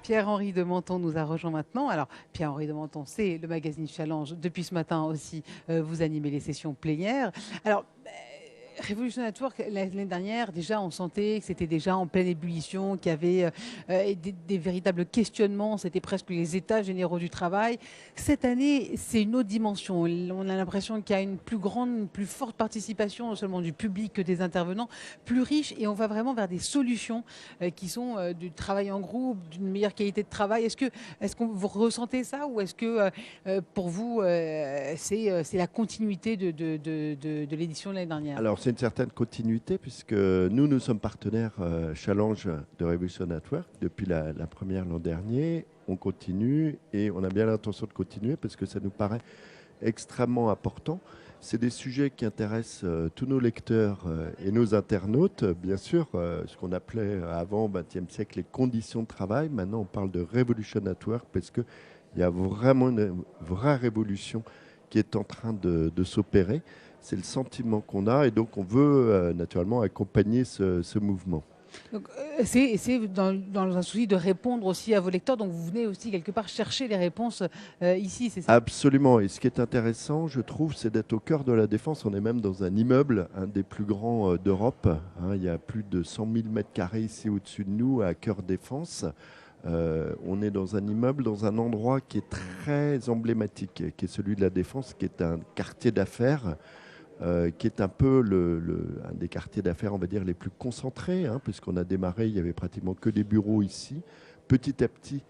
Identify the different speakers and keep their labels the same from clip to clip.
Speaker 1: Pierre-Henri de Menton nous a rejoint maintenant. Alors, Pierre-Henri de Menton, c'est le magazine Challenge. Depuis ce matin aussi, vous animez les sessions plénières. Alors, Revolution Network, l'année dernière, déjà, on sentait que c'était déjà en pleine ébullition, qu'il y avait des véritables questionnements, c'était presque les états généraux du travail. Cette année, c'est une autre dimension. On a l'impression qu'il y a une plus grande, une plus forte participation, non seulement du public que des intervenants, plus riche, et on va vraiment vers des solutions qui sont du travail en groupe, d'une meilleure qualité de travail. Est-ce que vous ressentez ça, ou est-ce que pour vous, c'est la continuité de l'édition de l'année dernière?
Speaker 2: Alors, c'est une certaine continuité puisque nous sommes partenaires Challenge de Revolution Network depuis la première l'an dernier. On continue et on a bien l'intention de continuer parce que ça nous paraît extrêmement important. C'est des sujets qui intéressent tous nos lecteurs et nos internautes. Bien sûr, ce qu'on appelait avant, au XXe siècle, les conditions de travail. Maintenant, on parle de Revolution Network parce qu'il y a vraiment une vraie révolution qui est en train de s'opérer. C'est le sentiment qu'on a et donc on veut naturellement accompagner ce mouvement.
Speaker 1: Donc, c'est dans un souci de répondre aussi à vos lecteurs. Donc, vous venez aussi quelque part chercher les réponses ici, c'est ça?
Speaker 2: Absolument. Et ce qui est intéressant, je trouve, c'est d'être au cœur de la Défense. On est même dans un immeuble, un des plus grands d'Europe. Il y a plus de 100 000 mètres carrés ici au-dessus de nous, à Cœur Défense. On est dans un immeuble, dans un endroit qui est très emblématique, qui est celui de la Défense, qui est un quartier d'affaires. Qui est un peu un des quartiers d'affaires, on va dire, les plus concentrés, puisqu'on a démarré, il n'y avait pratiquement que des bureaux ici. Petit à petit,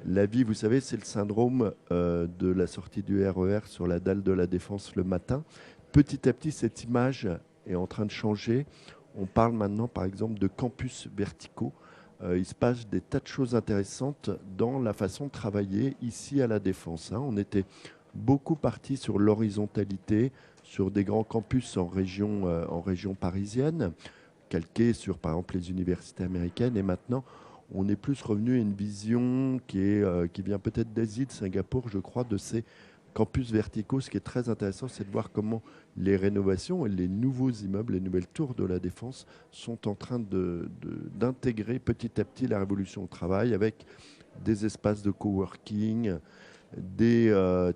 Speaker 2: la vie, vous savez, c'est le syndrome de la sortie du RER sur la dalle de la Défense le matin. Petit à petit, cette image est en train de changer. On parle maintenant, par exemple, de campus verticaux. Il se passe des tas de choses intéressantes dans la façon de travailler ici à la Défense. On était beaucoup parti sur l'horizontalité, sur des grands campus en région parisienne, calqués sur, par exemple, les universités américaines. Et maintenant, on est plus revenu à une vision qui vient peut-être d'Asie, de Singapour, je crois, de ces campus verticaux. Ce qui est très intéressant, c'est de voir comment les rénovations et les nouveaux immeubles, les nouvelles tours de la Défense sont en train d'intégrer petit à petit la révolution au travail avec des espaces de coworking, des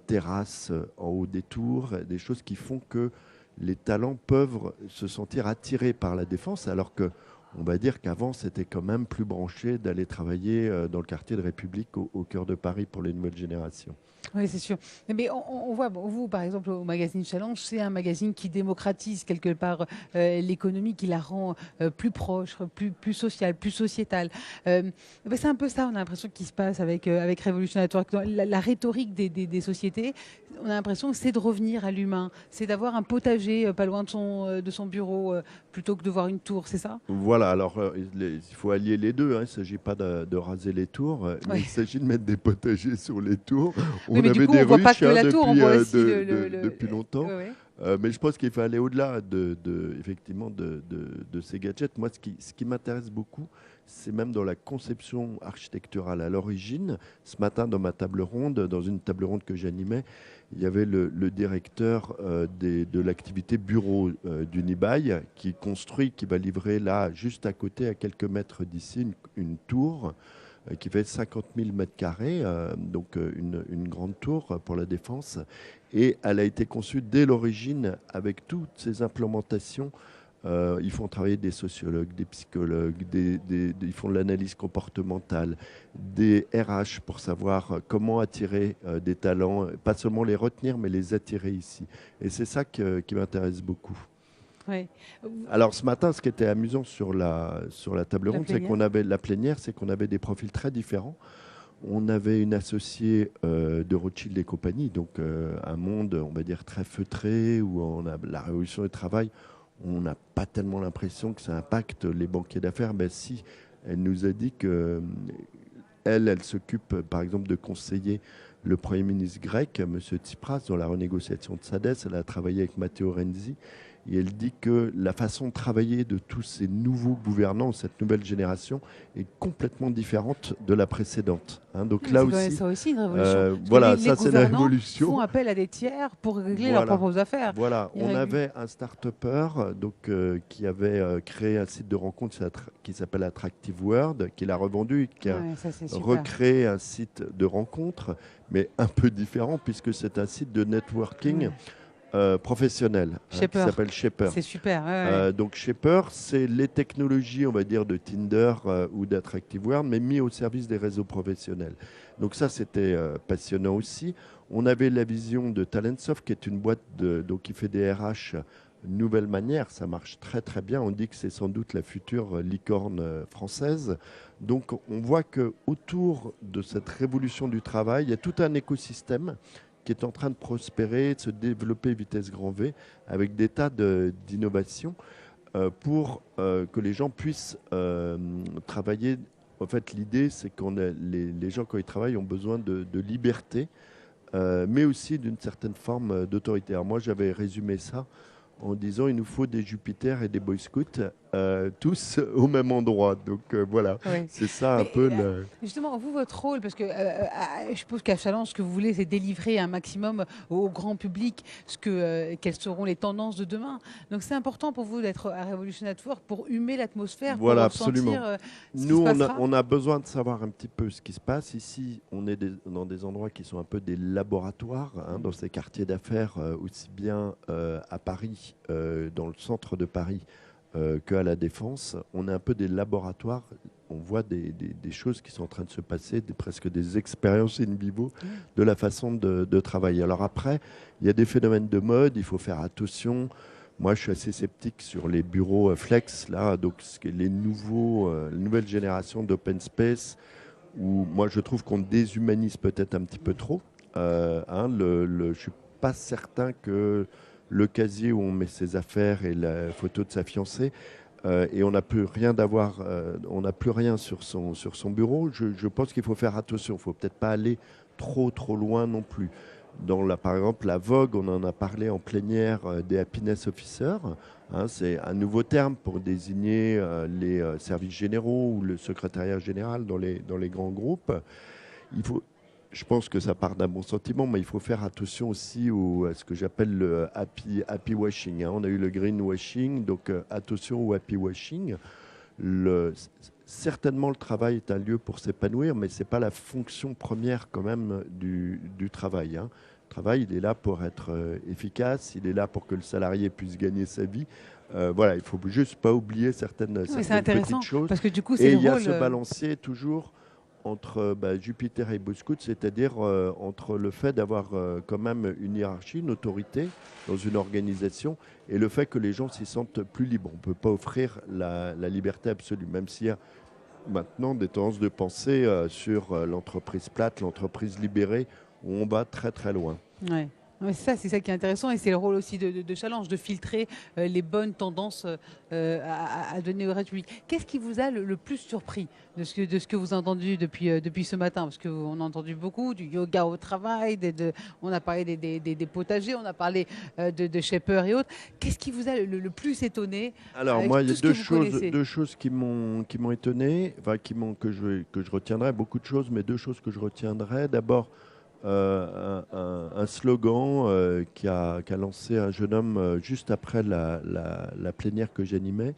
Speaker 2: terrasses en haut des tours, des choses qui font que les talents peuvent se sentir attirés par la Défense, alors que on va dire qu'avant, c'était quand même plus branché d'aller travailler dans le quartier de République au cœur de Paris pour les nouvelles générations.
Speaker 1: Oui, c'est sûr. Mais on voit, bon, vous, par exemple, au magazine Challenge, c'est un magazine qui démocratise quelque part l'économie, qui la rend plus proche, plus sociale, plus sociétale. C'est un peu ça, on a l'impression, qu'il se passe avec Revolution Network. La rhétorique des sociétés, on a l'impression que c'est de revenir à l'humain, c'est d'avoir un potager pas loin de son bureau plutôt que de voir une tour, c'est ça?
Speaker 2: Voilà, alors il faut allier les deux. Il ne s'agit pas de raser les tours, mais
Speaker 1: Oui.
Speaker 2: il s'agit de mettre des potagers sur les tours.
Speaker 1: Oui,
Speaker 2: On
Speaker 1: mais du
Speaker 2: avait
Speaker 1: coup, on
Speaker 2: des
Speaker 1: ne voit pas
Speaker 2: ruches
Speaker 1: que la tour, on
Speaker 2: depuis,
Speaker 1: voit aussi
Speaker 2: depuis longtemps.
Speaker 1: ouais, ouais.
Speaker 2: Mais je pense qu'il faut aller au-delà effectivement de ces gadgets. Moi, ce qui m'intéresse beaucoup, c'est même dans la conception architecturale. À l'origine, ce matin, dans ma table ronde, dans une table ronde que j'animais, il y avait le directeur de l'activité bureau d'Unibail qui construit, qui va livrer là, juste à côté, à quelques mètres d'ici, une tour qui fait 50 000 mètres carrés, donc une grande tour pour la Défense. Et elle a été conçue dès l'origine avec toutes ces implémentations. Ils font travailler des sociologues, des psychologues, ils font de l'analyse comportementale, des RH pour savoir comment attirer des talents, pas seulement les retenir, mais les attirer ici. Et c'est ça qui m'intéresse beaucoup.
Speaker 1: Ouais.
Speaker 2: Alors ce matin, ce qui était amusant sur la table
Speaker 1: La
Speaker 2: ronde, c'est
Speaker 1: plénière.
Speaker 2: qu'on avait la plénière, c'est qu'on avait des profils très différents. On avait une associée de Rothschild et compagnie, donc un monde, on va dire, très feutré, où on a la révolution du travail. On n'a pas tellement l'impression que ça impacte les banquiers d'affaires. Ben si, elle nous a dit que elle s'occupe, par exemple, de conseiller le Premier ministre grec, M. Tsipras, dans la renégociation de sa dette. Elle a travaillé avec Matteo Renzi. Et elle dit que la façon de travailler de tous ces nouveaux gouvernants, cette nouvelle génération, est complètement différente de la précédente. Hein. Donc
Speaker 1: Mais
Speaker 2: là
Speaker 1: c'est quand même
Speaker 2: aussi,
Speaker 1: ça aussi une révolution. Parce que
Speaker 2: voilà,
Speaker 1: les
Speaker 2: ça c'est la
Speaker 1: gouvernants font
Speaker 2: révolution.
Speaker 1: appel à des tiers pour régler leurs
Speaker 2: Voilà,
Speaker 1: propres affaires.
Speaker 2: voilà.
Speaker 1: Ils
Speaker 2: On
Speaker 1: règlent-
Speaker 2: avait un start-upper qui avait créé un site de rencontre qui s'appelle Attractive World, qu'il a revendu, qui a
Speaker 1: Ouais, ça c'est super.
Speaker 2: recréé un site de rencontre, mais un peu différent puisque c'est un site de networking
Speaker 1: Ouais.
Speaker 2: professionnel qui
Speaker 1: Shaper,
Speaker 2: s'appelle Shaper.
Speaker 1: c'est super. Ouais, ouais.
Speaker 2: Donc Shaper, c'est les technologies, on va dire, de Tinder ou d'Attractive World, mais mis au service des réseaux professionnels. Donc ça, c'était passionnant aussi. On avait la vision de Talentsoft, qui est une boîte donc, qui fait des RH nouvelle manière. Ça marche très très bien. On dit que c'est sans doute la future licorne française. Donc on voit que autour de cette révolution du travail, il y a tout un écosystème qui est en train de prospérer, de se développer vitesse grand V, avec des tas d'innovations pour que les gens puissent travailler. En fait, l'idée, c'est que les gens, quand ils travaillent, ont besoin de liberté, mais aussi d'une certaine forme d'autorité. Alors moi, j'avais résumé ça en disant il nous faut des Jupiters et des Boy Scouts, tous au même endroit. Donc voilà,
Speaker 1: Ouais.
Speaker 2: c'est ça un
Speaker 1: Mais
Speaker 2: peu le...
Speaker 1: justement, vous, votre rôle, parce que je suppose qu'à Challenge, ce que vous voulez, c'est délivrer un maximum au grand public quelles seront les tendances de demain. Donc c'est important pour vous d'être à Revolution Network pour humer l'atmosphère, pour
Speaker 2: Voilà,
Speaker 1: ressentir
Speaker 2: absolument.
Speaker 1: ce qui
Speaker 2: Nous,
Speaker 1: se passera.
Speaker 2: on a besoin de savoir un petit peu ce qui se passe. Ici, on est dans des endroits qui sont un peu des laboratoires, hein, dans ces quartiers d'affaires, aussi bien à Paris, dans le centre de Paris, qu'à la Défense. On est un peu des laboratoires. On voit des choses qui sont en train de se passer, presque des expériences in vivo de la façon de travailler. Alors après, il y a des phénomènes de mode, il faut faire attention. Moi, je suis assez sceptique sur les bureaux flex, là, donc les nouvelles générations d'open space, où moi, je trouve qu'on déshumanise peut-être un petit peu trop. Je ne suis pas certain que le casier où on met ses affaires et la photo de sa fiancée, et on n'a plus rien on n'a plus rien sur son bureau. Je pense qu'il faut faire attention. Il ne faut peut-être pas aller trop loin non plus. Par exemple, la Vogue, on en a parlé en plénière des happiness officers. Hein, c'est un nouveau terme pour désigner les services généraux ou le secrétariat général dans les grands groupes. Je pense que ça part d'un bon sentiment, mais il faut faire attention aussi à ce que j'appelle le happy washing. Hein. On a eu le green washing, donc attention au happy washing. Certainement, le travail est un lieu pour s'épanouir, mais ce n'est pas la fonction première quand même du travail. Hein. Le travail, il est là pour être efficace, il est là pour que le salarié puisse gagner sa vie. Voilà, il ne faut juste pas oublier certaines
Speaker 1: Mais c'est
Speaker 2: petites
Speaker 1: intéressant,
Speaker 2: choses.
Speaker 1: parce que du coup, c'est
Speaker 2: Et
Speaker 1: le
Speaker 2: il y a
Speaker 1: rôle.
Speaker 2: ce balancier toujours entre Jupiter et Boy Scout, c'est-à-dire entre le fait d'avoir quand même une hiérarchie, une autorité dans une organisation, et le fait que les gens s'y sentent plus libres. On ne peut pas offrir la liberté absolue, même s'il y a maintenant des tendances de pensée sur l'entreprise plate, l'entreprise libérée, où on va très très loin.
Speaker 1: Ouais. Ouais, c'est ça qui est intéressant et c'est le rôle aussi de Challenge, de filtrer les bonnes tendances à donner au reste du public. Qu'est-ce qui vous a le plus surpris de ce que vous avez entendu depuis ce matin? Parce qu'on a entendu beaucoup du yoga au travail, on a parlé des potagers, on a parlé de Shaper et autres. Qu'est-ce qui vous a le plus étonné
Speaker 2: Alors
Speaker 1: avec
Speaker 2: moi, il y a
Speaker 1: tout ce que vous connaissez?
Speaker 2: deux choses qui m'ont étonné, enfin que je retiendrai, beaucoup de choses, mais deux choses que je retiendrai. D'abord, un slogan qu'a lancé un jeune homme juste après la plénière que j'animais,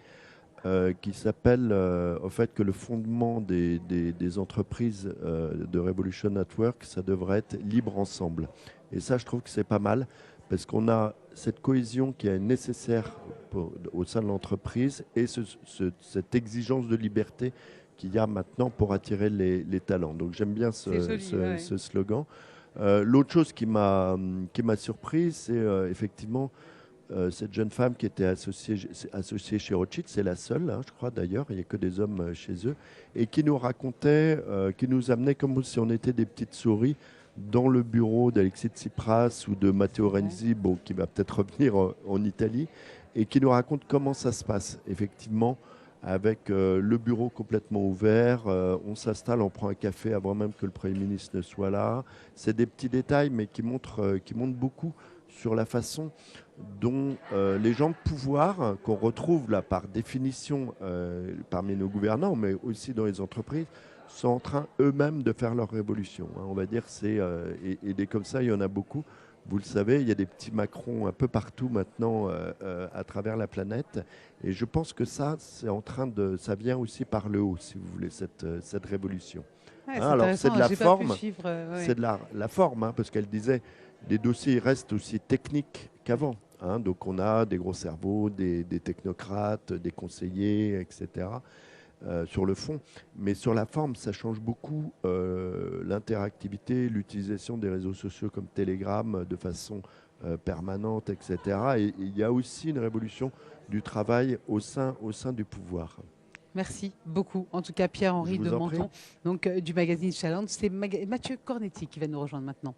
Speaker 2: qui s'appelle au fait que le fondement des entreprises de Revolution Network, ça devrait être libre ensemble. Et ça, je trouve que c'est pas mal, parce qu'on a cette cohésion qui est nécessaire au sein de l'entreprise et cette exigence de liberté qu'il y a maintenant pour attirer les talents. Donc j'aime bien
Speaker 1: C'est joli, ouais.
Speaker 2: ce slogan. L'autre chose qui m'a surpris, c'est effectivement cette jeune femme qui était associée chez Rothschild, c'est la seule, hein, je crois d'ailleurs, il n'y a que des hommes chez eux, et qui nous racontait, qui nous amenait comme si on était des petites souris dans le bureau d'Alexis Tsipras ou de Matteo Renzi, bon, qui va peut-être revenir en Italie, et qui nous raconte comment ça se passe, effectivement, avec le bureau complètement ouvert, on s'installe, on prend un café avant même que le Premier ministre ne soit là. C'est des petits détails, mais qui montrent beaucoup sur la façon dont les gens de pouvoir, qu'on retrouve là par définition parmi nos gouvernants, mais aussi dans les entreprises, sont en train eux-mêmes de faire leur révolution. On va dire, et des comme ça, il y en a beaucoup. Vous le savez, il y a des petits Macron un peu partout maintenant à travers la planète. Et je pense que ça vient aussi par le haut, si vous voulez, cette révolution.
Speaker 1: Ouais, c'est
Speaker 2: Alors, c'est
Speaker 1: intéressant,
Speaker 2: de la
Speaker 1: j'ai pas pu
Speaker 2: forme,
Speaker 1: suivre.
Speaker 2: c'est de la forme, parce qu'elle disait, les dossiers restent aussi techniques qu'avant. Donc, on a des gros cerveaux, des technocrates, des conseillers, etc. Sur le fond, mais sur la forme, ça change beaucoup l'interactivité, l'utilisation des réseaux sociaux comme Telegram de façon permanente, etc. Et il y a aussi une révolution du travail au sein du pouvoir.
Speaker 1: Merci beaucoup. En tout cas,
Speaker 2: Je
Speaker 1: Pierre-Henri
Speaker 2: vous
Speaker 1: de
Speaker 2: en prie.
Speaker 1: Menton, donc, du magazine Challenge. C'est Mathieu Cornetti qui va nous rejoindre maintenant.